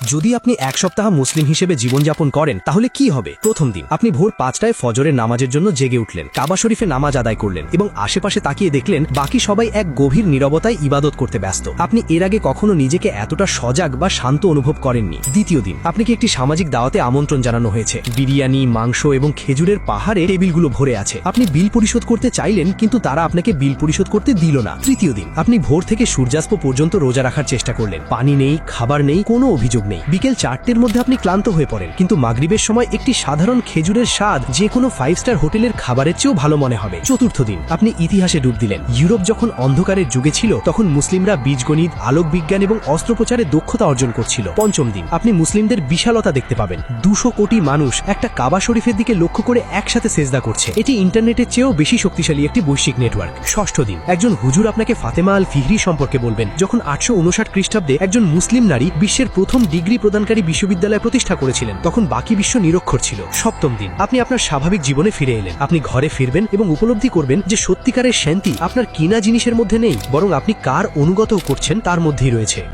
যদি আপনি এক সপ্তাহ মুসলিম হিসেবে জীবনযাপন করেন তাহলে কি হবে? প্রথম দিন আপনি ভোর 5টায় ফজরের নামাজের জন্য জেগে উঠলেন, কাবা শরীফে নামাজ আদায় করলেন এবং আশেপাশে তাকিয়ে দেখলেন বাকি সবাই এক গভীর নীরবতায় ইবাদত করতে ব্যস্ত। আপনি এর আগে কখনো নিজেকে এতটা সজাগ বা শান্ত অনুভব করেননি। দ্বিতীয় দিন আপনাকে একটি সামাজিক দাওয়াতে আমন্ত্রণ জানানো হয়েছে। বিরিয়ানি, মাংস এবং খেজুরের পাহাড়ে টেবিলগুলো ভরে আছে। আপনি বিল পরিশোধ করতে চাইলেন কিন্তু তারা আপনাকে বিল পরিশোধ করতে দিল না। তৃতীয় দিন আপনি ভোর থেকে সূর্যাস্ত পর্যন্ত রোজা রাখার চেষ্টা করলেন। পানি নেই, খাবার নেই, কোনো অভিযোগ নেই। বিকেল 4টের মধ্যে আপনি ক্লান্ত হয়ে পড়েন, কিন্তু মাগরিবের সময় একটি সাধারণ খেজুরের স্বাদ যে কোনো 5 স্টার হোটেলের খাবারের চেয়েও ভালো মনে হবে। চতুর্থ দিন আপনি ইতিহাসে ডুব দিলেন। ইউরোপ যখন অন্ধকারের যুগে ছিল তখন মুসলিমরা বীজগণিত, আলোক বিজ্ঞান এবং অস্ত্রোপচারে দক্ষতা অর্জন করছিল। পঞ্চম দিন আপনি মুসলিমদের বিশালতা দেখতে পাবেন। 200 কোটি মানুষ একটা কাবা শরীফের দিকে লক্ষ্য করে একসাথে সেজদা করছে। এটি ইন্টারনেটের চেয়েও বেশি শক্তিশালী একটি বৈশ্বিক নেটওয়ার্ক। ষষ্ঠ দিন একজন হুজুর আপনাকে ফাতেমা আল ফিহরি সম্পর্কে বলবেন, যখন 859 খ্রিস্টাব্দে একজন মুসলিম নারী বিশ্বের প্রথম ডিগ্রি প্রদানকারী বিশ্ববিদ্যালয় প্রতিষ্ঠা করেছিলেন, তখন বাকি বিশ্ব নিরক্ষর ছিল। সপ্তম দিন আপনি আপনার স্বাভাবিক জীবনে ফিরে এলেন। আপনি ঘরে ফিরবেন এবং উপলব্ধি করবেন যে সত্যিকারের শান্তি আপনার কিনা জিনিসের মধ্যে নেই, বরং আপনি কার অনুগত করছেন তার মধ্যেই রয়েছে।